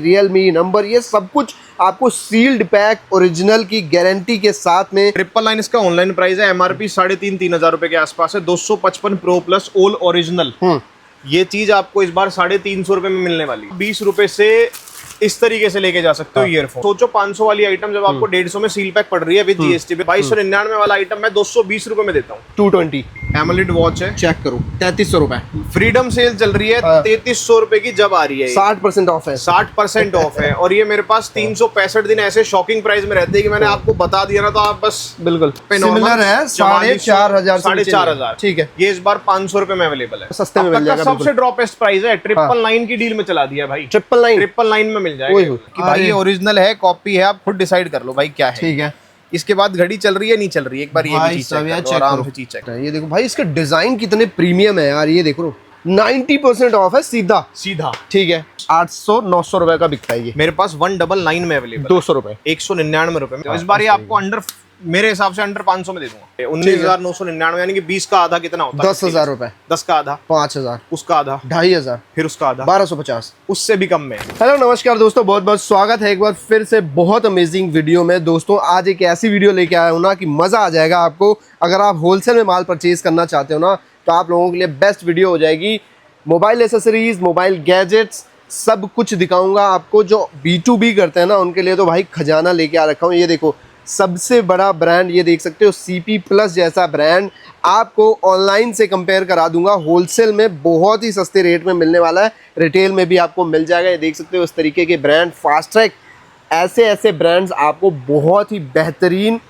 Realme number, ये सब कुछ आपको सील्ड पैक ओरिजिनल की गारंटी के साथ में। 999 इसका ऑनलाइन प्राइस है, एमआरपी 3,500 3,000 रुपए के आसपास है। 255 प्रो प्लस ऑल ओरिजिनल, ये चीज आपको इस बार 350 रुपए में मिलने वाली है। 20 रुपए से इस तरीके से लेके जा सकते हो ईयरफोन। सोचो 500 वाली आइटम जब आपको 150 में सील पैक पड़ रही है विद जीएसटी पे, 2299 वाला आइटम मैं 220 रुपए में देता हूँ। 220 एमोलेड वॉच है, चेक करो 3300 रुपए। फ्रीडम सेल चल रही है, 3300 रुपए की जब आ रही है, 60% ऑफ है। 60% ऑफ है। और ये मेरे पास 365 दिन ऐसे शॉकिंग प्राइस में रहते हैं कि मैंने आपको बता दिया ना, तो आप बस बिल्कुल सिमिलर है। 4,500 4,500 ठीक है। ये इस बार 500 रुपए में अवेलेबल है, सस्ते में मिल जाएगा। सबसे ड्रॉपेस्ट प्राइस है। 999 की डील में चला दिया भाई, 999 में मिल जाएगा कि भाई ये ओरिजिनल है कॉपी है, आप खुद डिसाइड कर लो भाई क्या है। ठीक है। इसके बाद घड़ी चल रही है नहीं चल रही है, एक बार ये भी चीज चेक करो। ये देखो भाई, इसके डिजाइन कितने प्रीमियम है यार। ये देखो 90% ऑफ है सीधा। ठीक है। 800-900 रुपए का बिकता है ये। मेरे पास 199 में अवेलेबल, 200 रुपए, 199 रुपए में। इस बार ये आपको अंडर, मेरे हिसाब से अंडर 500 में दे दूंगा। 19,999 यानी कि 20 का आधा कितना होता है? 10,000 रुपए। 10 का आधा 5,000, उसका आधा 2,500, फिर उसका आधा 1,250, उससे भी कम में। हेलो नमस्कार दोस्तों, बहुत बहुत स्वागत है एक बार फिर से बहुत अमेजिंग वीडियो में। दोस्तों आज एक ऐसी वीडियो लेके आया हूँ ना कि मज़ा आ जाएगा आपको। अगर आप होलसेल में माल परचेज करना चाहते हो ना, तो आप लोगों के लिए बेस्ट वीडियो हो जाएगी। मोबाइल एसेसरीज, मोबाइल गैजेट्स सब कुछ दिखाऊंगा आपको। जो B2B करते हैं ना, उनके लिए तो भाई खजाना लेके आ रखा हूँ। ये देखो सबसे बड़ा ब्रांड, ये देख सकते हो CP प्लस जैसा ब्रांड आपको ऑनलाइन से कंपेयर करा दूंगा। होलसेल में बहुत ही सस्ते रेट में मिलने वाला है, रिटेल में भी आपको मिल जाएगा। ये देख सकते हो इस तरीके के ब्रांड, फास्ट ट्रैक, ऐसे ब्रांड्स आपको बहुत ही बेहतरीन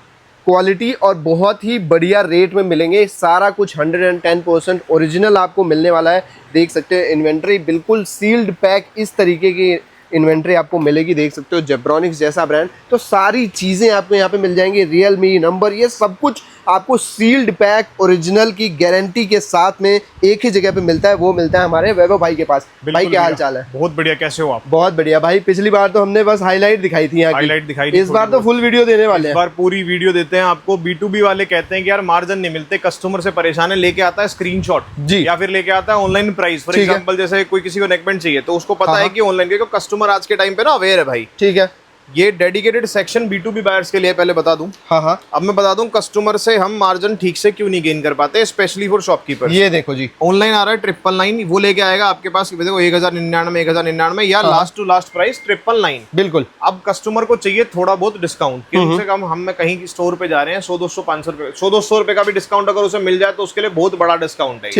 क्वालिटी और बहुत ही बढ़िया रेट में मिलेंगे। सारा कुछ 110% ओरिजिनल आपको मिलने वाला है। देख सकते हो इन्वेंट्री बिल्कुल सील्ड पैक, इस तरीके की इन्वेंट्री आपको मिलेगी। देख सकते हो जेब्रॉनिक्स जैसा ब्रांड, तो सारी चीज़ें आपको यहाँ पे मिल जाएंगी। रियलमी नंबर, ये सब कुछ आपको सील्ड पैक ओरिजिनल की गारंटी के साथ में एक ही जगह पे मिलता है। वो मिलता है हमारे वैभव भाई के पास। भाई क्या हाल चाल है? बहुत बढ़िया, कैसे हो आप? बहुत बढ़िया भाई। पिछली बार तो हमने बस हाईलाइट दिखाई थी यहाँ की, इस बार तो फुल वीडियो देने वाले हैं। इस बार पूरी वीडियो देते हैं आपको। B2B वाले कहते हैं कि यार मार्जिन नहीं मिलते, कस्टमर से परेशान है, लेके आता है स्क्रीनशॉट जी, या फिर लेके आता है ऑनलाइन प्राइस। फॉर एग्जांपल जैसे कोई किसी को नेकबैंड चाहिए तो उसको पता है कि ऑनलाइन, क्योंकि कस्टमर आज के टाइम पे ना अवेयर है भाई। ठीक है। ये डेडिकेटेड सेक्शन B2B बायर्स के लिए पहले बता दूं। हाँ। अब मैं बता दूं कस्टमर से हम मार्जिन ठीक से क्यों नहीं गेन कर पाते, स्पेशली फॉर शॉपकीपर। ये देखो जी, ऑनलाइन आ रहा है 999, वो लेके आएगा आपके पास, देखो 1,099, 1,099 या लास्ट टू लास्ट प्राइस 999। बिल्कुल। अब कस्टमर को चाहिए थोड़ा बहुत डिस्काउंट, कम से कम हम कहीं स्टोर पे जा रहे हैं 100-200 500 रुपए, 100-200 रुपए का भी डिस्काउंट अगर उसे मिल जाए तो उसके लिए बहुत बड़ा डिस्काउंट है।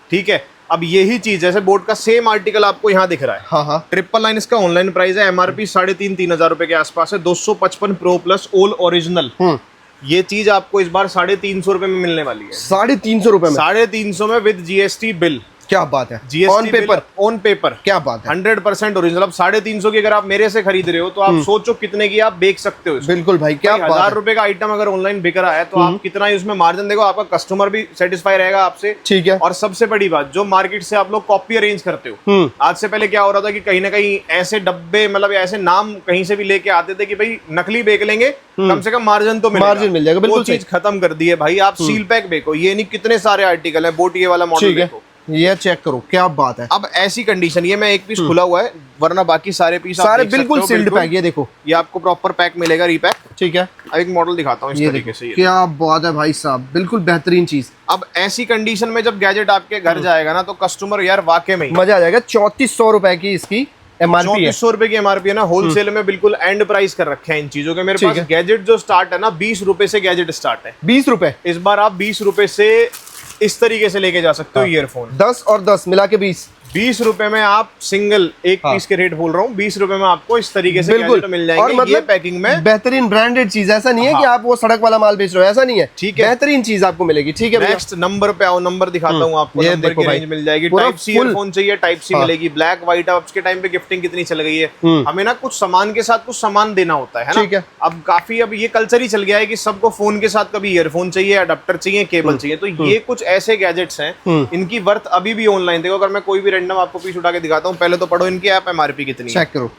ठीक है। अब यही चीज जैसे बोर्ड का सेम आर्टिकल आपको यहाँ दिख रहा है। 999 इसका ऑनलाइन प्राइस है, एमआरपी 3,500-3,000 रुपए के आसपास है। 255 प्रो प्लस ऑल ओरिजिनल, ये चीज आपको इस बार 350 रुपए में मिलने वाली है। 350 रुपए में? 350 में विद जीएसटी बिल। क्या बात है? जीएसटी ऑन पेपर, क्या बात है? 100% ओरिजिनल। अब 350 की अगर आप मेरे से खरीद रहे हो तो आप सोचो कितने की आप बेच सकते हो। बिल्कुल भाई, क्या 1,000 रुपए का आइटम अगर ऑनलाइन बिक रहा है तो आप कितना ही उसमें मार्जिन देखो, आपका कस्टमर भी सेटिस्फाई रहेगा आपसे। ठीक है। और सबसे बड़ी बात, जो मार्केट से आप लोग कॉपी अरेंज करते हो, आज से पहले क्या हो रहा था कि कहीं ना कहीं ऐसे डब्बे, मतलब ऐसे नाम कहीं से भी लेके आते थे कि भाई नकली बेच लेंगे, कम से कम मार्जिन तो मिल जाएगा। वो चीज खत्म कर दी है भाई। आप सील पैक बेचो, ये नहीं कितने सारे आर्टिकल है। बोट ये वाला मॉडल देखो, ये चेक करो, क्या बात है। अब ऐसी कंडीशन, ये मैं एक पीस खुला हुआ है, वरना बाकी सारे पीस सारे बिल्कुल सील्ड पैक। ये देखो, ये आपको प्रॉपर पैक मिलेगा, रीपैक। ठीक है। अब एक मॉडल दिखाता हूँ इस तरीके से। क्या बात है भाई साहब, बिल्कुल बेहतरीन चीज। अब ऐसी कंडीशन में जब गैजेट आपके घर जाएगा ना, तो कस्टमर यार वाकई में मजा आ जाएगा। 3,400 रुपए की इसकी एमआरपी है। 3,400 रुपए की एमआरपी है ना। होलसेल में बिल्कुल एंड प्राइस कर रखे हैं इन चीजों के। मेरे पास गैजेट जो स्टार्ट है ना, 20 रुपए से गैजेट स्टार्ट है। 20 रुपए? इस बार आप 20 रुपए से इस तरीके से लेके जा सकते हो ईयरफोन। 10 और 10 मिला के 20 रुपए में आप सिंगल एक पीस के रेट बोल रहा हूँ, 20 रुपए में आपको इस तरीके से बिल्कुल मिल जाएंगे। और मतलब ये पैकिंग में बेहतरीन ब्रांडेड चीज, ऐसा नहीं है कि आप वो सड़क वाला माल बेच रहे हो, ऐसा नहीं है। ठीक है, बेहतरीन चीज आपको मिलेगी। ठीक है। नेक्स्ट नंबर पे आओ, नंबर दिखाता हूँ आपको। ये देखो भाई, मिल जाएगी टाइप सी ईयरफोन चाहिए, टाइप सी मिलेगी, ब्लैक व्हाइट। अब के टाइम पे गिफ्टिंग कितनी चल गई है, हमें ना कुछ सामान के साथ कुछ सामान देना होता है ना। ठीक है। अब काफी अब ये कल्चर ही चल गया है कि सबको फोन के साथ कभी ईयरफोन चाहिए, अडेप्टर चाहिए, केबल चाहिए। तो ये कुछ ऐसे गैजेट्स हैं, इनकी वर्थ अभी भी ऑनलाइन देखो। अगर मैं कोई भी रैंडम आपको पीस उठा के दिखाता हूँ, पहले तो पढ़ो इनकी ऐप एमआरपी कितनी है, चेक करो।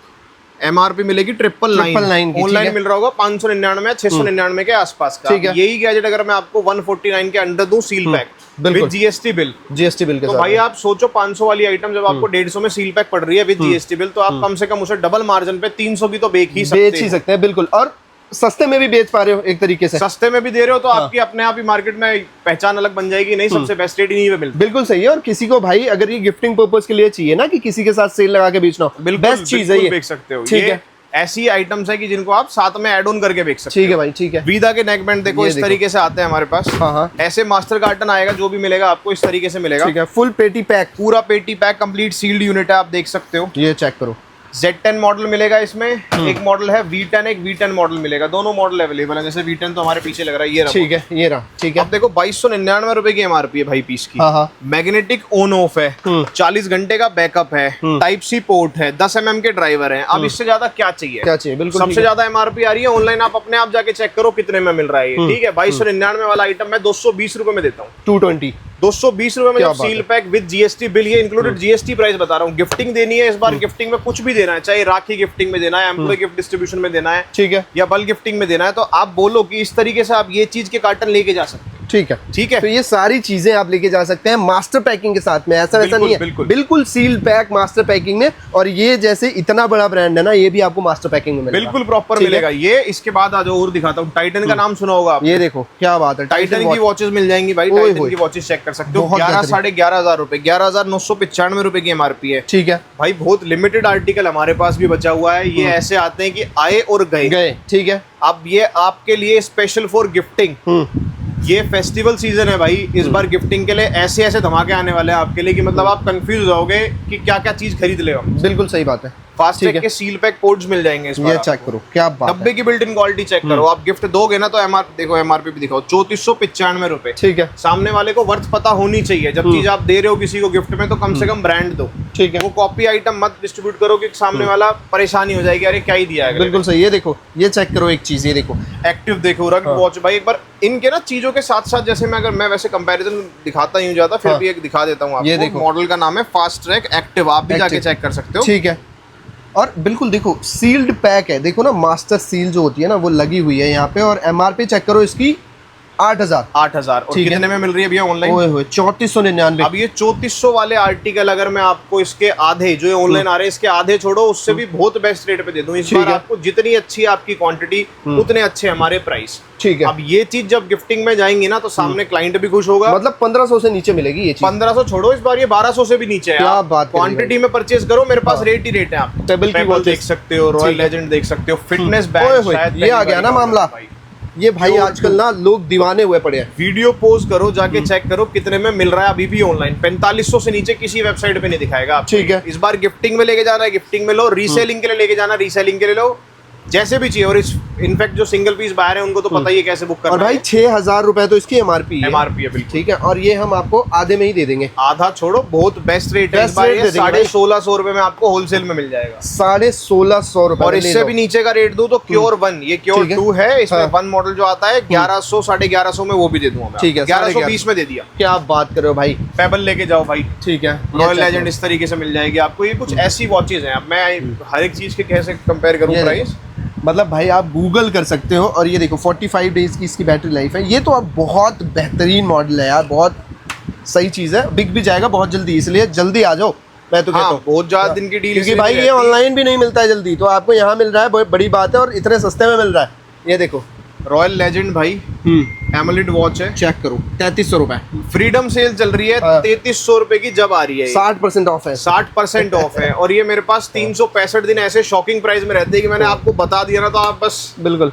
एमआरपी मिलेगी 999, ऑनलाइन मिल रहा होगा 599 699 के आसपास का। यही गैजेट अगर मैं आपको 149 के अंडर दूं seal pack, with GST bill. GST bill के तो साथ भाई आप सोचो 500 वाली आइटम जब आपको 150 में सील पैक पड़ रही है विद जीएसटी बिल, तो आप कम से कम उसे डबल मार्जिन पे 300 की तो बेच ही सकते हैं। बिल्कुल, और सस्ते में भी बेच पा रहे हो एक तरीके से, सस्ते में भी दे रहे हो तो आपकी अपने आप ही मार्केट में पहचान अलग बन जाएगी। नहीं, सबसे बेस्ट रेट इन्हीं पे मिलता है। बिल्कुल सही है। और किसी को भाई अगर ये गिफ्टिंग पर्पस के लिए चाहिए ना कि किसी के साथ सेल लगा के बेचना, बेस्ट चीज है ये, बेच सकते हो। ठीक है, ऐसी आइटम्स है कि जिनको आप साथ में ऐड ऑन करके बेच सकते हो। ठीक है भाई, ठीक है। वीदा के नेक बैंड देखो इस तरीके से आते हैं हमारे पास। हाँ। ऐसे मास्टर कार्टन आएगा, जो भी मिलेगा आपको इस तरीके से मिलेगा। ठीक है, फुल पेटी पैक, पूरा पेटी पैक कंप्लीट सील्ड यूनिट है, आप देख सकते हो। ये चेक करो। Z10 मॉडल मिलेगा इसमें, एक मॉडल है V10, एक V10 मॉडल मिलेगा। दोनों मॉडल अवेलेबल है। जैसे V10 तो हमारे पीछे लग रहा है, ये रहा। ठीक है, ये रहा। ठीक है, अब देखो 2299 रुपए की एमआरपी है भाई पीस की। हाँ। मैग्नेटिक ऑन ऑफ है, 40 घंटे का बैकअप है, टाइप सी पोर्ट है, 10 mm के ड्राइवर हैं। अब इससे ज्यादा क्या चाहिए? क्या चाहिए? बिल्कुल, सबसे ज्यादा एमआरपी आ रही है ऑनलाइन, आप अपने आप जाके चेक करो कितने में मिल रहा है ये। ठीक है, 2299 वाला आइटम मैं 220 रुपए में देता हूँ। 220 रुपए में जब seal pack with GST bill, ये इंक्लूडेड जीएसटी प्राइस बता रहा हूँ। गिफ्टिंग देनी है इस बार, गिफ्टिंग में कुछ भी देना है, चाहे राखी गिफ्टिंग में देना है, एम्प्लॉय गिफ्ट डिस्ट्रीब्यूशन में देना है, ठीक है, या बल्क गिफ्टिंग में देना है, तो आप बोलो कि इस तरीके से आप ये चीज के कार्टन लेके जा सकते हैं। ठीक है, ठीक है। तो ये सारी चीजें आप लेके जा सकते हैं मास्टर पैकिंग के साथ में। ऐसा वैसा नहीं है, बिल्कुल सील पैक मास्टर पैकिंग में। और ये जैसे इतना बड़ा ब्रांड है ना, ये भी आपको मास्टर पैकिंग में मिलेगा, बिल्कुल प्रॉपर मिलेगा ये। इसके बाद आज और दिखाता हूँ, टाइटन का नाम सुना होगा आप। ये देखो क्या बात है, टाइटन की वॉचेस मिल जाएंगी भाई। टाइटन की वॉचेस चेक कर सकते हो। 11,500 रुपए, 11,995 रुपए की एमआरपी है। ठीक है भाई, बहुत लिमिटेड आर्टिकल हमारे पास भी बचा हुआ है। ये ऐसे आते हैं कि आए और गए। ठीक है, अब ये आपके लिए स्पेशल फॉर गिफ्टिंग। ये फेस्टिवल सीजन है भाई, इस बार गिफ्टिंग के लिए ऐसे ऐसे धमाके आने वाले हैं आपके लिए कि मतलब आप कंफ्यूज हो जाओगे कि क्या क्या चीज खरीद ले हम। बिल्कुल सही बात है। फास्टैग के सील पैक पोर्ट्स मिल जाएंगे इस बार। ये चेक करो क्या बात है, 90 की बिल्ट इन क्वालिटी चेक करो। आप गिफ्ट दोगे ना तो देखो एमआरपी भी दिखाओ, 3495 रुपए। ठीक है, सामने वाले को वर्थ पता होनी चाहिए। जब चीज आप दे रहे हो किसी को गिफ्ट में, तो कम से कम ब्रांड दो। ठीक है, वो कॉपी आइटम मत डिस्ट्रीब्यूट करो कि सामने वाला परेशानी हो जाएगी, अरे क्या ही दिया है। बिल्कुल सही। ये देखो, ये चेक करो एक चीज, ये देखो एक्टिव देखो, रग वॉच भाई। एक बार इनके ना चीजों के साथ साथ, जैसे मैं वैसे कंपैरिजन दिखाता ही हूं ज्यादा, फिर भी एक दिखा देता हूं आपको। ये देखो, मॉडल का नाम है फास्ट ट्रैक एक्टिव, आप भी जाके चेक कर सकते हो। ठीक है, और बिल्कुल देखो सील्ड पैक है। देखो ना, मास्टर सील जो होती है ना, वो लगी हुई है यहाँ पे। और एमआरपी चेक करो इसकी 8,000। और कितने में मिल रही है भैया ऑनलाइन? 3499। अब ये 3400 वाले आर्टिकल अगर मैं आपको इसके आधे जो ऑनलाइन आ रहे हैं, इसके आधे छोड़ो, उससे भी बहुत बेस्ट रेट पे दे दूं इस बार आपको। जितनी अच्छी आपकी क्वांटिटी, उतने अच्छे हमारे प्राइस। ठीक है, अब ये चीज जब गिफ्टिंग में जाएंगी ना, तो सामने क्लाइंट भी खुश होगा। मतलब 1500 से नीचे मिलेगी ये चीज। 1500 छोड़ो, इस बार ये 1200 से भी नीचे है। क्या बात, क्वांटिटी में परचेज करो, मेरे पास रेट ही रेट है। आप पेबल देख सकते हो, रॉयल लेजेंड देख सकते हो, फिटनेस बैग, ये आ गया ना मामला। ये भाई आजकल ना लोग दीवाने हुए पड़े हैं। वीडियो पोज करो, जाके चेक करो कितने में मिल रहा है अभी भी ऑनलाइन। 4500 से नीचे किसी वेबसाइट पे नहीं दिखाएगा आपको। ठीक है, इस बार गिफ्टिंग में लेके जाना है, गिफ्टिंग में लो। रीसेलिंग के लिए लेके जाना, रीसेलिंग के लिए लो, जैसे भी चाहिए। और इस इनफैक्ट जो सिंगल पीस बाहर है, उनको तो पता ही है कैसे बुक करना है। और भाई 6000 रुपए तो इसकी एमआरपी है। ठीक है, और ये हम आपको आधे में ही दे देंगे। आधा छोड़ो, बहुत बेस्ट रेट है। 1650 रुपए में आपको होलसेल में मिल जाएगा। 1650 रुपए। और इससे भी नीचे का रेट दूं तो क्योर 1, ये क्योर 2 है। इसमें 1 मॉडल जो आता है 1100 1150 में, वो भी दे दूंगा। ठीक है, 1120 में दे दिया। क्या बात कर रहे हो भाई। पेबल लेके जाओ भाई। ठीक है, रॉयल लेजेंड इस तरीके से मिल जाएगी आपको। ये कुछ ऐसी वॉचेज हैं। अब मैं हर एक चीज के कैसे कंपेयर करूं प्राइस, मतलब भाई आप गूगल कर सकते हो। और ये देखो 45 डेज की इसकी बैटरी लाइफ है। ये तो अब बहुत बेहतरीन मॉडल है यार, बहुत सही चीज़ है। बिक भी जाएगा बहुत जल्दी, इसलिए जल्दी आ जाओ। मैं तो कहता हूँ बहुत ज्यादा दिन की डील, क्योंकि भाई ये ऑनलाइन भी नहीं मिलता है जल्दी, तो आपको यहाँ मिल रहा है, बहुत बड़ी बात है। और इतने सस्ते में मिल रहा है। ये देखो रॉयल लेजेंड भाई, एमोलेड वॉच है, चेक करो 3300 रुपए। फ्रीडम सेल चल रही है 3300 रुपए की, जब आ रही है 60% ऑफ है। 60% ऑफ है। और ये मेरे पास 365 दिन ऐसे शॉकिंग प्राइस में रहते हैं कि मैंने आपको बता दिया ना, तो आप बस बिल्कुल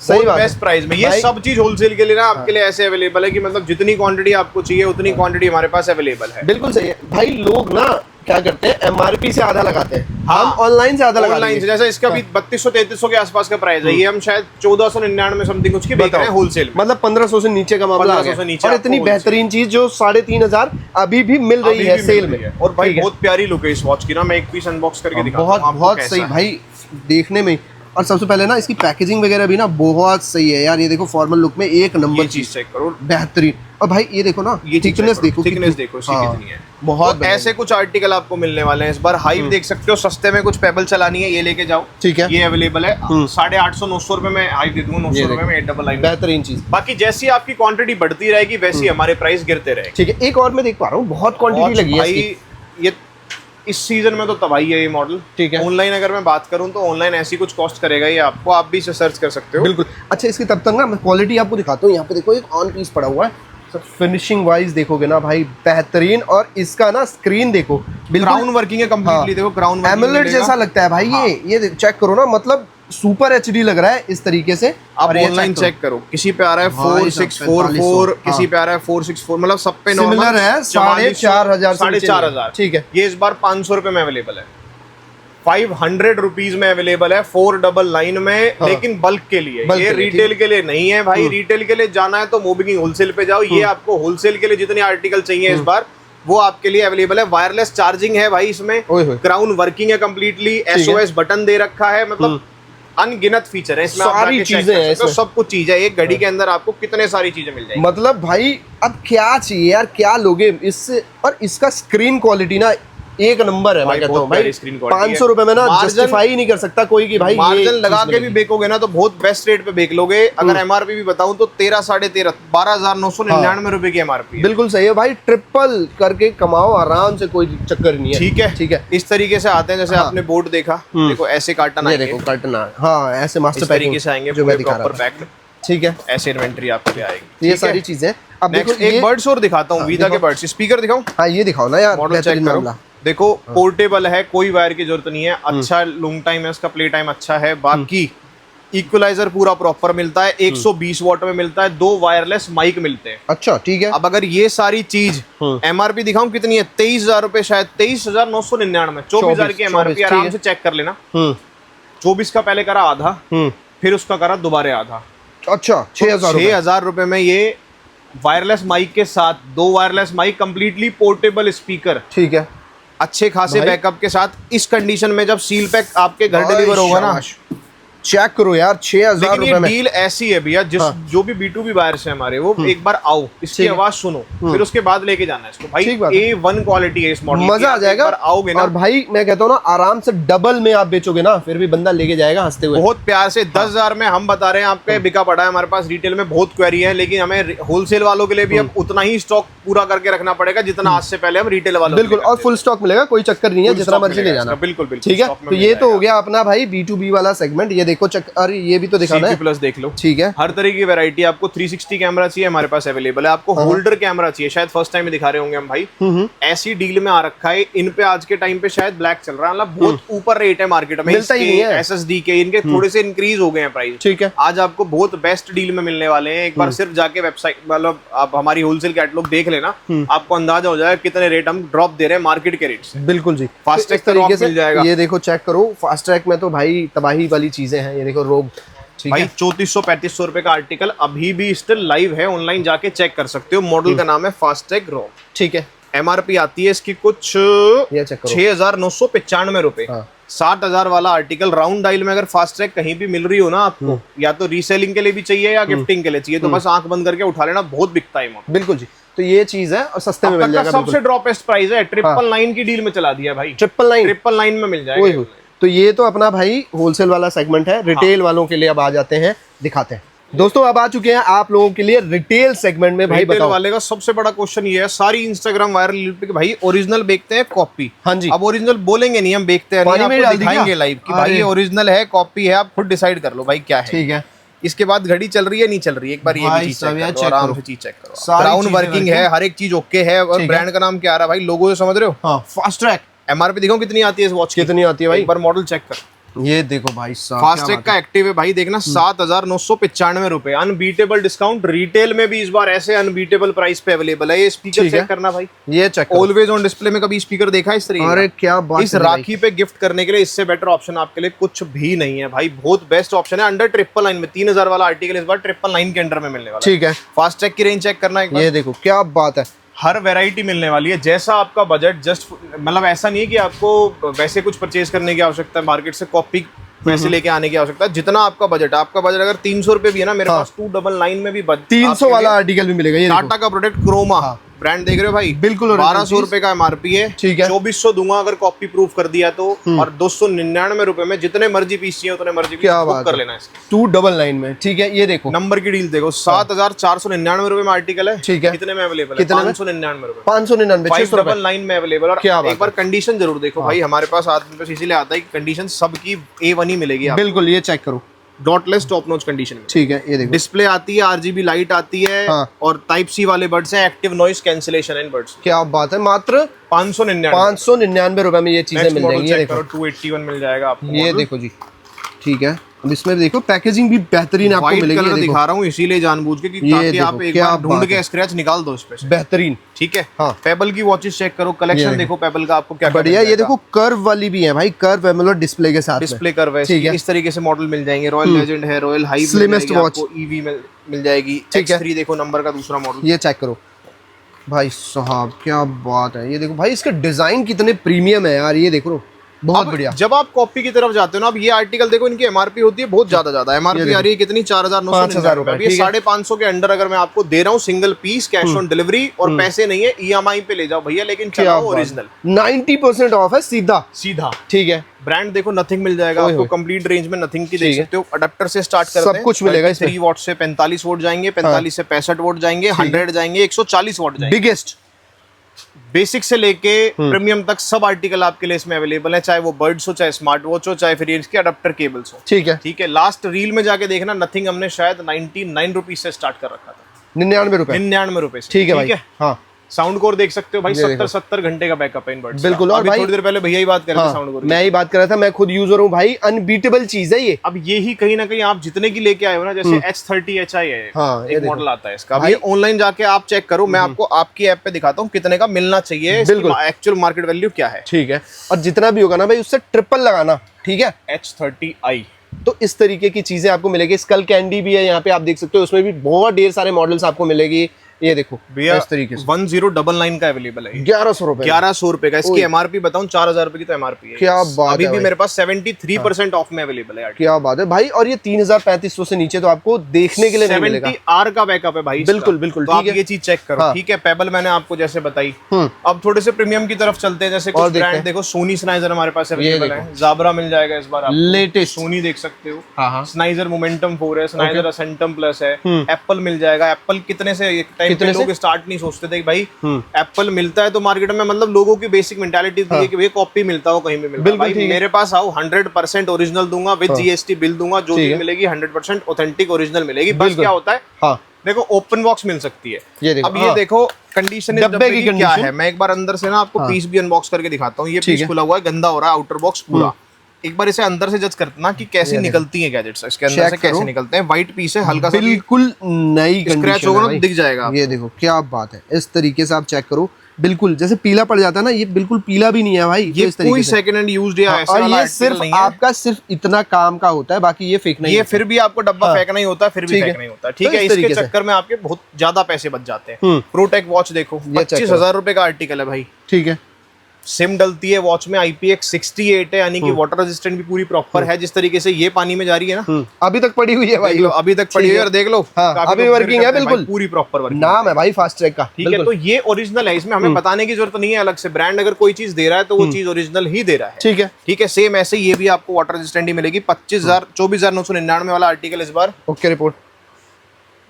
सही बात, बेस्ट प्राइस में। ये सब चीज होलसेल के लिए ना आपके लिए ऐसे अवेलेबल है कि मतलब जितनी क्वांटिटी आपको चाहिए उतनी क्वांटिटी हमारे पास अवेलेबल है। बिल्कुल सही है भाई। लोग ना क्या करते हैं, एमआरपी से आधा लगाते हैं। हम ऑनलाइन से आधा लगाते हैं। जैसे इसका भी 3200-3300 के आसपास का प्राइस है। ये हम शायद 1499 समथिंग कुछ की बेच रहे हैं होलसेल, मतलब 1500 से नीचे का मामला आ गया। और इतनी बेहतरीन चीज जो 3500 अभी भी मिल रही है सेल में। और भाई बहुत प्यारी लुक है इस वॉच की ना। मैं एक पीस अनबॉक्स करके दिखाता हूं। बहुत सही भाई देखने में। और सबसे पहले ना इसकी पैकेजिंग वगैरह भी ना बहुत सही है यार। ये देखो फॉर्मल लुक में एक नंबर चीज चेक करो, बेहतरीन। और भाई ये देखो ना, थिकनेस देखो, थिकनेस देखो इसकी कितनी है। बहुत तो ऐसे कुछ आर्टिकल आपको मिलने वाले हैं इस बार। हाइव देख सकते हो, सस्ते में कुछ पेबल चलानी है ये लेके जाओ, ठीक है, ये अवेलेबल है। 850-900 रुपए में हाइव दे दूंगा, 900 रुपए में 8 डबल हाइव, बेहतरीन चीज। बाकी जैसी आपकी क्वांटिटी बढ़ती रहेगी वैसी हमारे प्राइस गिरते रहेंगे। ठीक है, एक और मैं देख पा रहा हूँ बहुत क्वांटिटी लगी है इसकी। ये इस सीजन में तो तबाही है ये मॉडल। ठीक है, ऑनलाइन अगर मैं बात करूं तो ऑनलाइन ऐसी कुछ कॉस्ट करेगा ये आपको, आप भी इसे सर्च कर सकते हो। बिल्कुल। अच्छा, इसकी तब तक ना मैं क्वालिटी आपको दिखाता हूँ। यहाँ पे देखो एक ऑन पीस पड़ा हुआ है, सब फिनिशिंग वाइज देखोगे ना भाई बेहतरीन। और इसका ना स्क्रीन देखो, क्राउन वर्किंग है कंप्लीटली। देखो क्राउन एमोलेड जैसा लगता है भाई। ये चेक करो ना, मतलब सुपर एचडी लग रहा है इस तरीके से। आप ऑनलाइन चेक करो, किसी पे आ रहा है 4644, किसी पे आ रहा है 464, मतलब सब पे सिमिलर है 4500 4500। ठीक है, ये इस बार 500 रुपए में अवेलेबल है, 500 रुपीज में अवेलेबल है 499 में। लेकिन बल्क के लिए, ये रिटेल के लिए नहीं है भाई। रिटेल के लिए जाना है तो मोबिंग होलसेल पे जाओ। ये आपको होलसेल के लिए जितने आर्टिकल चाहिए इस बार वो आपके लिए अवेलेबल है। वायरलेस चार्जिंग है भाई इसमें, क्राउन वर्किंग है कंप्लीटली, एसओएस बटन दे रखा है, मतलब अनगिनत फीचर है इसमें। सारी चीजें हैं इसमें, सब कुछ चीज है। एक घड़ी के अंदर आपको कितने सारी चीजें मिल जाएंगी। मतलब भाई अब क्या चाहिए यार, क्या लोगे इससे। और इसका स्क्रीन क्वालिटी ना एक नंबर है। मैं कहता हूँ भाई 500 रुपए में ना जस्टिफाई ही नहीं कर सकता कोई कि भाई मार्जिन लगा के भी बेचोगे ना तो बहुत बेस्ट रेट पे बेच लोगे। अगर एमआरपी भी बताऊं तो 13, 13.5, 12,999 रुपए की एमआरपी। बिल्कुल सही है भाई, ट्रिपल करके कमाओ आराम से, कोई चक्कर नहीं है। ठीक है, ठीक है। इस तरीके से आते हैं, जैसे आपने बोर्ड देखा, देखो ऐसे कार्टन आएंगे, देखो कार्टन हाँ ऐसे मास्टर तरीके से आएंगे, जो मैं दिखा रहा प्रॉपर पैक्ड। ठीक है, ऐसे इन्वेंटरी आपके आएगी। ये सारी चीजें। अब देखो एक बर्ड्स और दिखाता हूँ, वीदा के बर्ड्स। स्पीकर दिखाऊं? हाँ ये दिखाओ ना यार, मॉडल चेक करो। देखो पोर्टेबल है, कोई वायर की जरूरत नहीं है, अच्छा लॉन्ग टाइम है, इसका प्ले टाइम अच्छा है। बाकी इक्वलाइजर पूरा प्रॉपर मिलता है, 120 वॉट में मिलता है, 2 वायरलेस माइक मिलते हैं। अच्छा ठीक है। अब अगर ये सारी चीज एमआरपी दिखाऊं कितनी है, 23,000 रुपए, शायद 23,999, 24,000 की एमआरपी। आराम से चेक कर लेना। 24 का पहले करा आधा, फिर उसका करा दोबारा आधा। अच्छा 6,000 रुपए में ये वायरलेस माइक के साथ, 2 wireless mic, completely portable speaker, ठीक है, अच्छे खासे बैकअप के साथ। इस कंडीशन में जब सील पैक आपके घर डिलीवर होगा ना, चेक करो यार 6,000 रुपए में। डील ऐसी है भैया, जो भी B2B बायर्स है हमारे, वो एक बार आओ, इसकी आवाज सुनो, फिर उसके बाद लेके जाना है इसको भाई। A1 क्वालिटी है इस मॉडल, मजा आ जाएगा। आओगे ना, और भाई मैं कहता हूँ ना, आराम से डबल में आप बेचोगे ना, फिर भी बंदा लेके जाएगा हंसते हुए। बहुत प्यार से 10,000 में हम बता रहे हैं आपका, बिका पड़ा है हमारे पास। रिटेल में बहुत क्वेरी है, लेकिन हमें होलसेल वालों के लिए भी अब उतना ही स्टॉक पूरा करके रखना पड़ेगा जितना आज से पहले हम रिटेल वालों। बिल्कुल, और फुल स्टॉक मिलेगा, कोई चक्कर नहीं है, जितना मर्जी ले जाना। बिल्कुल बिल्कुल, ठीक है। तो ये तो हो गया अपना भाई B2B वाला सेगमेंट। ये देखो अरे ये भी तो दिखाना है, प्लस देख लो। ठीक है, हर तरह की वैरायटी आपको 360 कैमरा चाहिए हमारे पास अवेलेबल है। आपको होल्डर कैमरा चाहिए, शायद फर्स्ट टाइम दिखा रहे होंगे हम भाई, ऐसी डील में आ रखा है। इन पे आज के टाइम पे शायद ब्लैक चल रहा है, मतलब बहुत ऊपर रेट है मार्केट में, मिलता ही नहीं है। SSD के इनके थोड़े से इंक्रीज हो गए हैं प्राइस। ठीक है, आज आपको बहुत बेस्ट डील में मिलने वाले हैं। एक बार सिर्फ जाके वेबसाइट, मतलब आप हमारी होलसेल कैटलॉग देख लेना, आपको अंदाजा हो जाएगा कितने रेट हम ड्रॉप दे रहे हैं मार्केट के रेट से। बिल्कुल जी, फास्ट ट्रैक तरीके से मिल जाएगा। ये देखो चेक करो, फास्ट ट्रैक में तो भाई तबाही वाली चीजें हैं। ये देखो रोग भाई 3400-3500 रुपए का आर्टिकल अभी भी स्टिल लाइव है, ऑनलाइन जाके चेक कर सकते हो। मॉडल का नाम है फास्ट ट्रैक रोग। ठीक है, एमआरपी आती है इसकी कुछ 6,995 रुपए। 60,000 वाला आर्टिकल राउंड डायल में अगर फास्ट ट्रैक कहीं भी मिल रही हो ना आपको, या तो रीसेलिंग के लिए भी चाहिए या गिफ्टिंग के लिए चाहिए, तो बस आंख बंद करके उठा लेना, बहुत बिकता है। बिल्कुल जी, तो ये चीज है और सस्ते में मिल जाएगा। सबसे ड्रॉपेस्ट प्राइस है, 999 की डील में चला दिया भाई। 999 में मिल जाएगा। तो ये तो अपना भाई होलसेल वाला सेगमेंट है। रिटेल वालों के लिए अब आ जाते हैं, दिखाते हैं। दोस्तों अब आ चुके हैं आप लोगों के लिए रिटेल सेगमेंट में। भाई रिटेल वाले का सबसे बड़ा क्वेश्चन ये है, सारी इंस्टाग्राम वायरल पे भाई ओरिजिनल बेचते हैं कॉपी। हाँ जी, अब ओरिजिनल बोलेंगे नहीं, हम बेचते हैं, आपको दिखाएंगे लाइव कि भाई ये ओरिजिनल है कॉपी है, आप खुद डिसाइड कर लो भाई क्या है। ठीक है, इसके बाद घड़ी चल रही है नहीं चल रही है, एक बार ये भी चीज चेक करो, आराम से चीज चेक करो। ग्राउंड वर्किंग है, हर एक चीज ओके है। और ब्रांड का नाम क्या आ रहा है भाई, लोगो समझ रहे हो? Fast track. एमआरपी दिखाओ कितनी आती है इस वॉच, कितनी आती है भाई? एक बार मॉडल चेक कर। ये देखो भाई साहब, फास्ट ट्रैक का एक्टिव है भाई, देखना 7,995 रुपए, अनबीटेबल डिस्काउंट। रिटेल में भी इस बार ऐसे अनबीटेबल प्राइस पे अवेलेबल है। ये स्पीकर चेक करना भाई, ये चेक। ऑलवेज ऑन डिस्प्ले में कभी स्पीकर देखा इस तरीके? अरे क्या बात, इस राखी पे गिफ्ट करने के लिए इससे बेटर ऑप्शन आपके लिए कुछ भी नहीं है भाई। बहुत बेस्ट ऑप्शन है, अंडर 999 में 3,000 वाला आर्टिकल इस बार 999 के अंडर में मिलने वाला। ठीक है, फास्ट ट्रैक की रेंज चेक करना है, ये देखो क्या बात है। हर वैरायटी मिलने वाली है, जैसा आपका बजट। जस्ट मतलब ऐसा नहीं है कि आपको वैसे कुछ परचेज करने की आवश्यकता है, मार्केट से कॉपी पैसे लेके आने की आवश्यकता है। जितना आपका बजट अगर 300 रुपए भी है ना, मेरे पास 299 में भी 300 वाला आर्टिकल भी मिलेगा। ये टाटा का प्रोडक्ट क्रोमा, ब्रांड देख रहे हो भाई, बिल्कुल 1200 रुपए का MRP है, ठीक है, 2400 दूंगा अगर कॉपी प्रूफ कर दिया तो, और 299 रुपए में जितने मर्जी पीस चाहिए उतने मर्जी क्या बुक कर लेना है। 299 में, ठीक है। ये देखो नंबर की डील देखो, 7499 रुपए में आर्टिकल है, ठीक है, कितने में अवेलेबल है? 599 रुपए, 599, 599 में अवेलेबल। और क्या एक बार कंडीशन जरूर देखो भाई, हमारे पास आदमी पास इसीलिए आता है कि कंडीशन सबकी A1 ही मिलेगी। बिल्कुल, ये चेक करो, डॉटलेस टॉप नॉच कंडीशन में, ठीक है। ये देखो, डिस्प्ले आती है, RGB लाइट आती है, और टाइप सी वाले बड्स हैं, एक्टिव नॉइस कैंसिलेशन है इन बड्स। क्या बात है, मात्र 599 रुपए में ये चीजें मिल जाएंगी। ये देखो 281 मिल जाएगा आपको। ये देखो जी, ठीक है। अब इसमें देखो पैकेजिंग भी बेहतरीन आपको मिलेगी। कलर दिखा रहा हूँ इसीलिए जानबूझ के कि ताकि आप एक बार ढूंढ के स्क्रैच निकाल दो इस पे से। बेहतरीन, ठीक है। हाँ। पेबल की वॉचेस चेक करो, कलेक्शन देखो पेबल का आपको क्या बढ़िया। ये देखो कर्व वाली भी है भाई, कर्व है, मतलब डिस्प्ले के साथ, डिस्प्ले कर्व है, ठीक है। इस तरीके से मॉडल मिल जाएंगे। रॉयल लेजेंड है, royal high slimmest watch, EV मिल जाएगी, X3 देखो नंबर का दूसरा मॉडल, ये चेक करो भाई साहब, क्या बात है। ये देखो भाई, इसका डिजाइन कितने प्रीमियम है यार, ये देखो बहुत बढ़िया। जब आप कॉपी की तरफ जाते हो ना, अब ये आर्टिकल देखो, इनकी MRP होती है बहुत ज्यादा MRP आ रही है कितनी, 4999 रुपए। 550 के अंडर अगर मैं आपको दे रहा हूँ single piece, cash on delivery, और पैसे नहीं है, EMI पे ले जाओ भैया, लेकिन चलाओ ओरिजिनल। 90% ऑफ है सीधा, ठीक है। ब्रांड देखो, नथिंग मिल जाएगा आपको, कंप्लीट रेंज में नथिंग की देख सकते हो। अडेप्टर से स्टार्ट करते हैं, सब कुछ मिलेगा इसमें। 3 वॉट से 45 वोट जाएंगे, 45 से 65 वोट जाएंगे, 100 जाएंगे, 140 वोट जाएंगे। बिगेस्ट बेसिक से लेके प्रीमियम तक सब आर्टिकल आपके लिए इसमें अवेलेबल है, चाहे वो बर्ड्स हो, चाहे स्मार्ट वॉच हो, चाहे फिर इसके अडेप्टर केबल्स हो, ठीक है। ठीक है। लास्ट रील में जाके देखना, नथिंग हमने शायद 99 रुपीज से स्टार्ट कर रखा था, 99 रुपए, 99 रुपए से, ठीक है भाई। हाँ, साउंड कोर देख सकते हो भाई, 70 घंटे का बैकअप है इन बड्स। बिल्कुल। और भाई थोड़ी देर पहले भैया ही बात कर रहे थे साउंड कोर, मैं ही बात कर रहा था, मैं खुद यूजर हूँ भाई, अनबीटेबल चीज है ये। अब ये ही कहीं ना कहीं आप जितने की लेके आए हो ना, जैसे H30Hi है, एक मॉडल आता है इसका, भाई ऑनलाइन जाके आप चेक करो, मैं आपको आपकी ऐप पे दिखाता हूँ कितने का मिलना चाहिए, एक्चुअल मार्केट वैल्यू क्या है, ठीक है। और जितना भी होगा ना भाई, उससे ट्रिपल लगाना, ठीक है। H30i, तो इस तरीके की चीजें आपको मिलेगी। स्कल कैंडी भी है यहाँ पे, आप देख सकते हो, उसमें भी बहुत ढेर सारे मॉडल्स आपको मिलेगी। ये देखो भैया, इस तरीके से 1099 का अवेलेबल है, 1100 रुपए, 1100 रुपए का। इसकी MRP बताऊं, 4000 रुपए की तो MRP है। क्या बात अभी है भी मेरे पास 73% ऑफ में अवेलेबल है। क्या बात है भाई। और ये 3500 से नीचे तो आपको देखने के लिए नहीं मिलेगा। 70R का बैकअप है भाई, बिल्कुल बिल्कुल, तो आप ये चीज चेक करो, ठीक है। पेबल मैंने आपको जैसे बताई, अब थोड़े से प्रीमियम की तरफ चलते हैं। जैसे कुछ ब्रांड देखो, सोनी स्नाइजर हमारे पास अवेलेबल है, ज़ाब्रा मिल जाएगा इस बार, लेटेस्ट सोनी देख सकते हो, स्नाइजर मोमेंटम 4 है, स्नाइजर असेंटम प्लस है, एप्पल मिल जाएगा। एप्पल कितने से एक टाइम पे लोग स्टार्ट नहीं सोचते थे भाई एप्पल मिलता है तो मार्केट में, मतलब लोगों की बेसिक मेंटालिटी थी कि भाई कॉपी मिलता हो, कहीं भी मिलता है भाई, मेरे पास आओ, 100% ओरिजिनल दूंगा, विद GST बिल दूंगा, जो चीज मिलेगी 100% ऑथेंटिक ओरिजिनल मिलेगी। बस क्या होता है, देखो ओपन बॉक्स मिल सकती है। अब ये देखो कंडीशन डब्बे की क्या है, मैं एक बार अंदर से ना आपको पीस भी अनबॉक्स करके दिखाता हूँ। ये पीस खुला हुआ है, गंदा हो रहा है, आउटर बॉक्स पूरा। एक बार इसे अंदर से जज करना कि कैसी निकलती है गैजेट्स, इसके अंदर से कैसे निकलते हैं। व्हाइट पीस है, हल्का सा बिल्कुल नई स्क्रैच होगा ना दिख जाएगा। ये देखो क्या बात है, इस तरीके से आप चेक करो, बिल्कुल जैसे पीला पड़ जाता है ना, ये बिल्कुल पीला भी नहीं है भाई। ये कोई सेकंड हैंड यूज्ड या ऐसा वाला ये सिर्फ आपका सिर्फ इतना काम का होता है, बाकी ये फेंकना ही, ये फिर भी आपको डब्बा फेंकना ही होता है, फिर भी फेंकना ही होता है, ठीक है। इसके चक्कर में आपके बहुत ज्यादा पैसे बच जाते हैं। प्रोटेक वॉच देखो, 25,000 रुपए का आर्टिकल है भाई, ठीक है। सिम डलती है वॉच में, IPX68 है, यानी कि वाटर रेजिस्टेंट भी पूरी प्रॉपर है। जिस तरीके से ये पानी में जा रही है ना, अभी तक पड़ी हुई है भाई, अभी तक पड़ी हुई है, और देख लो अभी वर्किंग है, बिल्कुल पूरी प्रॉपर वर्किंग। नाम है भाई फास्ट ट्रैक का, ठीक है। तो ये ओरिजिनल है, इसमें हमें बताने की जरूरत नहीं है अलग से। ब्रांड अगर कोई चीज दे रहा है तो वो चीज ओरिजिनल ही दे रहा है, ठीक है, ठीक है। सेम ऐसे ये भी आपको वाटर रेजिस्टेंट ही मिलेगी। 24,999 वाला आर्टिकल इस बार, ओके रिपोर्ट,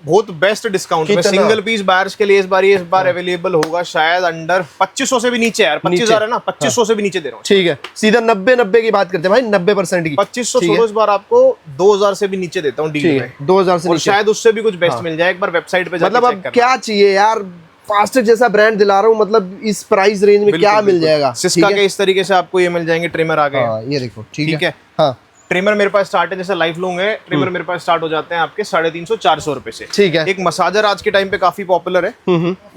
बहुत बेस्ट डिस्काउंट में सिंगल पीस बायर्स के लिए इस बार अवेलेबल होगा, शायद अंडर 2500 से भी नीचे यार, 25,000 है ना, 2500 से भी नीचे दे रहा हूँ, ठीक है। सीधा 90 की बात करते हैं भाई, 90% की 2500 छोड़ो, इस बार आपको 2000 से भी नीचे देता हूँ डील में, 2000 से, और शायद उससे भी कुछ बेस्ट मिल जाए। एक बार वेबसाइट पे मतलब अब क्या चाहिए यार, फास्टेस्ट जैसा ब्रांड दिला रहा हूँ, मतलब इस प्राइस रेंज में क्या मिल जाएगा। सिस्का के इस तरीके से आपको ये मिल जाएंगे, ट्रिमर आ गए, ये देखो, ठीक है। हाँ, ट्रिमर मेरे पास स्टार्ट है, जैसे लाइफ लॉन्ग है, ट्रिमर मेरे पास स्टार्ट हो जाते हैं आपके 350-400 रुपए से, ठीक है। एक मसाजर आज के टाइम पे काफी पॉपुलर है,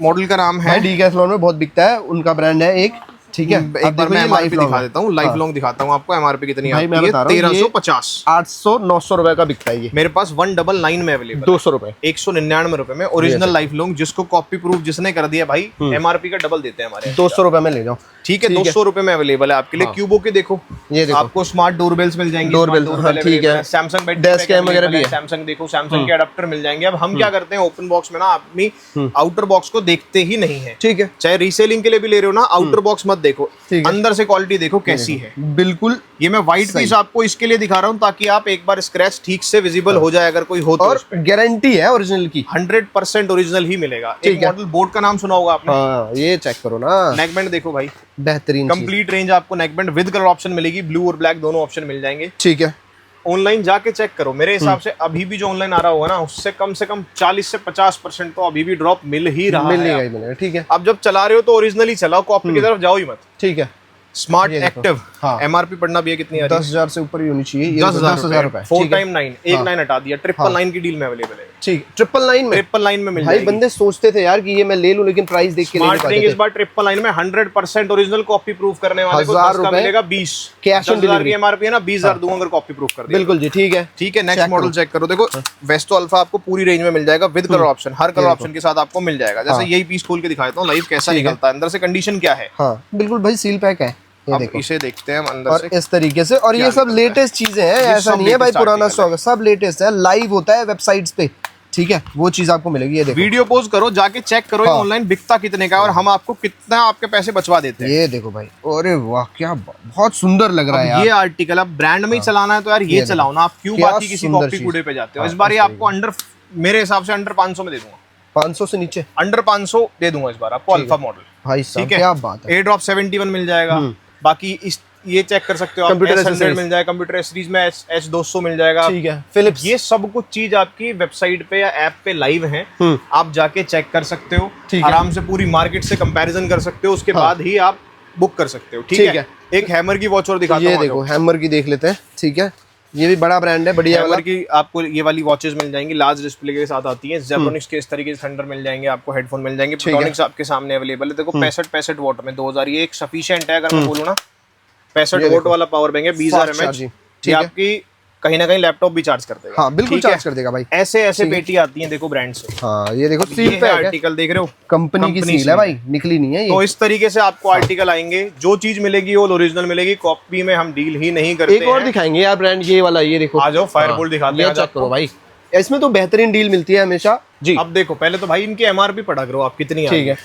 मॉडल का नाम है डीकैथलॉन में बहुत बिकता है, उनका ब्रांड है एक, ठीक है। एक बार मैं MRP दिखा देता हूँ, लाइफ लॉन्ग दिखाता हूँ आपको, MRP कितनी आती है, 1350, 800-900 रुपए का बिकता है ये, मेरे पास 199 में अवेलेबल, 200 रुपए, 199 रुपए में ओरिजिनल लाइफ लॉन्ग, जिसको कॉपी प्रूफ जिसने कर दिया भाई, MRP का डबल देते हैं हमारे, 200 रुपए में ले जाओ। ठीक है, 200 रुपए में अवेलेबल है आपके लिए। क्यूबो के देखो, ये देखो आपको स्मार्ट डोरबेल्स मिल जाएंगे, डोरबेल, ठीक है। सैमसंग डैश कैम वगैरह भी है, सैमसंग देखो, सैमसंग के अडेप्टर मिल जाएंगे। अब हम क्या करते हैं, ओपन बॉक्स में ना अपनी आउटर बॉक्स को देखते ही नहीं है, ठीक है। चाहे रीसेलिंग के लिए भी ले रहे हो ना, आउटर बॉक्स मत देखो, अंदर से क्वालिटी देखो कैसी है। बिल्कुल, ये मैं व्हाइट पीस आपको इसके लिए दिखा रहा हूँ ताकि आप एक बार स्क्रैच ठीक से विजिबल हो जाए अगर कोई हो तो। और गारंटी है ओरिजिनल की, 100% ओरिजिनल ही मिलेगा। एक मॉडल बोट का नाम सुना होगा आपने? हाँ, ये चेक करो ना, नेकबैंड देखो भाई, बेहतरीन कंप्लीट रेंज आपको नेकबैंड विद कलर ऑप्शन मिलेगी, ब्लू और ब्लैक दोनों ऑप्शन मिल जाएंगे। ठीक है। ऑनलाइन जाके चेक करो, मेरे हिसाब से अभी भी जो ऑनलाइन आ रहा होगा ना, उससे कम 40 से 50% तो अभी भी ड्रॉप मिल ही रहा है। मिलेगा, ठीक है। अब जब चला रहे हो तो ओरिजिनल ही चलाओ, कॉपी की तरफ जाओ ही मत। ठीक है। स्मार्ट एक्टिव, हाँ। एमआरपी पढ़ना भी है कितनी आ रही है? 10,000 से ऊपर ही होनी चाहिए। 10,000 रुपए, 4 टाइम 9, एक 9 हटा दिया, 999 की डील में अवेलेबल है। ठीक, 999 में, 999 में मिल भाई जाएगी। बंदे सोचते थे यार कि ये मैं ले लूं, लेकिन प्राइस देख के ले नहीं स्मार्ट रिंग इस बार 999 में 100% ओरिजिनल कॉपी प्रूफ करने वाले को 10 का मिलेगा 20, कैश ऑन 10,000 डिलीवरी की एमआरपी है ना, 20,000 दूंगा अगर कॉपी प्रूफ कर दिया। बिल्कुल जी, ठीक है। ठीक है, नेक्स्ट मॉडल चेक करो, देखो वेस्टो अल्फा आपको पूरी रेंज में मिल जाएगा with colour option, her colour option के साथ आपको मिल जाएगा। जैसे यही पीस खोल के दिखा देता हूँ लाइव कैसा निकलता है, अंदर से कंडीशन क्या है। हाँ बिल्कुल भाई, सील पैक है। ये अब देखो, इसे देखते हैं हम अंदर और से इस तरीके से, और ये सब लेटेस्ट चीजें हैं, ऐसा नहीं है भाई पुराना स्टॉक है, सब लेटेस्ट है, लाइव होता है वेबसाइट्स पे, ठीक है, वो चीज आपको मिलेगी। ये देखो, वीडियो पोज करो, जाके चेक करो ऑनलाइन बिकता कितने का है और हम आपको कितना आपके पैसे बचवा देते हैं। ये देखो भाई, अरे वाह, क्या बहुत सुंदर लग रहा है यार। ये आर्टिकल अब ब्रांड में ही चलाना है तो यार ये चलाओ ना, आप क्यों बाकी किसी कॉपी कूड़े पे जाते हो। इस बार ये आपको अंडर, मेरे हिसाब से अंडर 500 में दे दूंगा, 500 से नीचे, अंडर 500 दे दूंगा इस बार आपको अल्फा मॉडल। भाई साहब क्या बात है। एयर ड्रॉप 71 मिल जाएगा, बाकी इस ये चेक कर सकते हो, कंप्यूटर S100 मिल जाएगा, कंप्यूटर सीरीज में H200 मिल जाएगा, ठीक है। फिलिप्स, ये सब कुछ चीज आपकी वेबसाइट पे या ऐप पे लाइव है, आप जाके चेक कर सकते हो, आराम से पूरी मार्केट से कंपैरिजन कर सकते हो, उसके बाद ही आप बुक कर सकते हो। ठीक है। एक हैमर की वॉच और दिखाता हूं, ये देखो हैमर की देख लेते हैं, ठीक है, ये भी बड़ा ब्रांड है, बढ़िया वाला। हैमर की आपको ये वाली वॉचेस मिल जाएंगी, लार्ज डिस्प्ले के साथ आती हैं। जेब्रोनिक्स के इस तरीके से थंडर मिल जाएंगे आपको, हेडफोन मिल जाएंगे, प्रोटोनिक्स आपके सामने अवेलेबल है। देखो 65 वॉट में 2000, ये एक सफिशिएंट है अगर मैं बोलूं ना, 65 वोल्ट वाला पावर बैंक है, 20,000 mAh, ये आपकी कहीं ना कहीं लैपटॉप भी चार्ज कर देगा। हाँ बिल्कुल चार्ज कर देगा भाई। ऐसे पेटी आती हैं देखो ब्रांड से। हाँ ये देखो, सील पे आर्टिकल देख रहे हो, कंपनी की सील है भाई, निकली नहीं है ये। तो इस तरीके से आपको आर्टिकल आएंगे, जो चीज मिलेगी वो ओरिजिनल मिलेगी, कॉपी में हम डील ही नहीं करते। एक और दिखाएंगे यार ब्रांड, ये वाला, ये देखो, आ जाओ फायरबोल्ट दिखाते हैं, चेक करो भाई, इसमें तो बेहतरीन डील मिलती है हमेशा जी। अब देखो पहले तो भाई इनकी एमआरपी पढ़ा करो आप कितनी, ठीक है,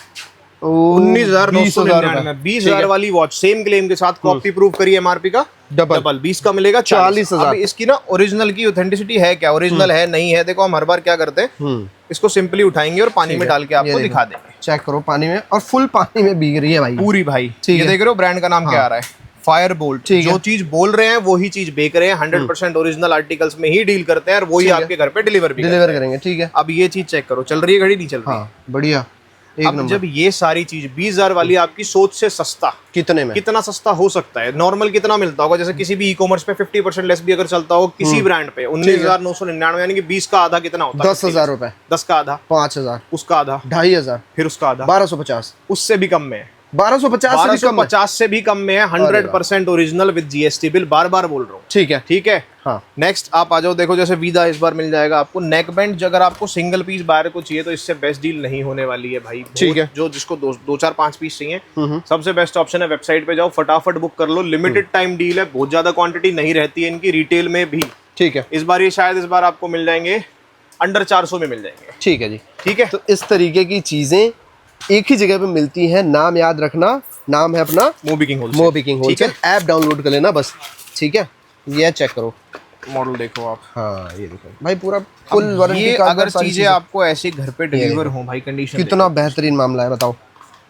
19,999 में 20,000 वाली वॉच सेम क्लेम के साथ, कॉपी प्रूफ करिए एमआरपी का डबल 20 का मिलेगा 40,000। इसकी ना ओरिजिनल की ऑथेंटिसिटी है क्या, ओरिजिनल है नहीं है, देखो हम हर बार क्या करते हैं, इसको सिंपली उठाएंगे और पानी में डाल के आपको दिखा देंगे। चेक करो पानी में, और फुल पानी में भीग रही है भाई पूरी भाई। ये देख रहे हो ब्रांड का नाम क्या आ रहा है, फायरबोल्ट। जो चीज बोल रहे हैं वही चीज बेच रहे हैं, 100% ओरिजिनल आर्टिकल्स में ही डील करते हैं और वही आपके घर पे डिलीवर करेंगे। ठीक है, अब ये चीज चेक करो, चल रही है घड़ी, नहीं चल रही? हाँ बढ़िया। अब जब ये सारी चीज 20,000 वाली आपकी सोच से सस्ता, कितने में, कितना सस्ता हो सकता है, नॉर्मल कितना मिलता होगा, जैसे किसी भी ई कॉमर्स पे 50% लेस भी अगर चलता हो किसी ब्रांड पे, 19,999 यानी कि 20 का आधा कितना होता है? 10,000 रुपए। 10 का आधा 5,000, उसका आधा 2,500, फिर उसका आधा 1250, उससे भी कम में है, 1250 से भी कम में है, 100% ओरिजिनल विद जीएसटी बिल, बार बार बोल रहा हूँ। ठीक है। हाँ नेक्स्ट आप आ जाओ, देखो जैसे वीदा इस बार मिल जाएगा आपको नेक बैंड, अगर आपको सिंगल पीस बाहर को चाहिए तो इससे बेस्ट डील नहीं होने वाली है भाई। ठीक है, जो जिसको 2-4-5 पीस चाहिए, सबसे बेस्ट ऑप्शन है वेबसाइट पे जाओ, फटाफट बुक कर लो, लिमिटेड टाइम डील है, बहुत ज्यादा क्वांटिटी नहीं रहती है इनकी, रिटेल में भी। ठीक है, इस बार ये शायद इस बार आपको मिल जाएंगे अंडर 400 में मिल जाएंगे। ठीक है जी, ठीक है। तो इस तरीके की चीजें एक ही जगह पे मिलती हैं, नाम याद रखना, नाम है अपना मोबिकिंग होलसेल, ऐप डाउनलोड कर लेना बस। ठीक है, ये चेक करो, मॉडल देखो आप। हाँ ये देखो भाई, पूरा फुल वारंटी ये कार्ड, अगर चीजें आपको ऐसे घर पे डिलीवर हो भाई, कंडीशन कितना बेहतरीन मामला है, बताओ।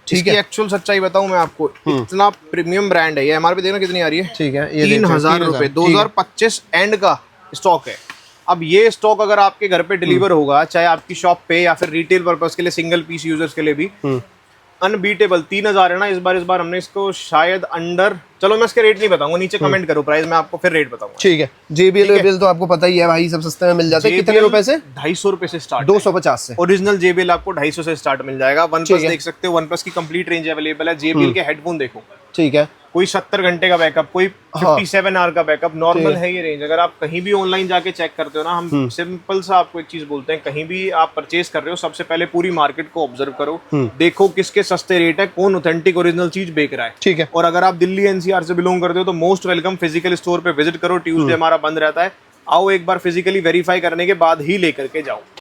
ठीक है, एक्चुअल सच्चाई बताऊं मैं आपको, इतना प्रीमियम ब्रांड है ये। एमआरपी देखना कितनी आ रही है, ठीक है, ये 3,000 रुपए, 2025 एंड का स्टॉक है। अब ये स्टॉक अगर आपके घर पे डिलीवर होगा, चाहे आपकी शॉप पे या फिर रिटेल पर्पस के लिए, सिंगल पीस यूजर्स के लिए भी अनबीटेबल। 3,000 है ना, इस बार हमने इसको शायद अंडर, चलो मैं इसके रेट नहीं बताऊंगा, नीचे कमेंट करो प्राइस, मैं आपको फिर रेट बताऊंगा। ठीक है, JBL तो आपको पता ही है भाई, सब सस्ते में मिल जाते हैं। कितने रुपए से? 250 रुपए से स्टार्ट, 250 से ओरिजिनल JBL आपको 250 से स्टार्ट मिल जाएगा। वन प्लस देख सकते हो, वन प्लस की कंप्लीट रेंज अवेलेबल है। JBL के हेडफोन देखो, ठीक है, कोई 70 घंटे का बैकअप, कोई 57 आवर का बैकअप, नॉर्मल है ये रेंज। अगर आप कहीं भी ऑनलाइन जाके चेक करते हो ना, हम सिंपल सा आपको एक चीज बोलते हैं, कहीं भी आप परचेज कर रहे हो सबसे पहले पूरी मार्केट को ऑब्जर्व करो, देखो किसके सस्ते रेट है, कौन ऑथेंटिक ओरिजिनल चीज बेच रहा है। ठीक है। और अगर आप दिल्ली एनसीआर से बिलोंग करते हो तो मोस्ट वेलकम, फिजिकल स्टोर पे विजिट करो। ट्यूसडे हमारा बंद रहता है, आओ एक बार फिजिकली वेरीफाई करने के बाद ही लेकर के जाओ।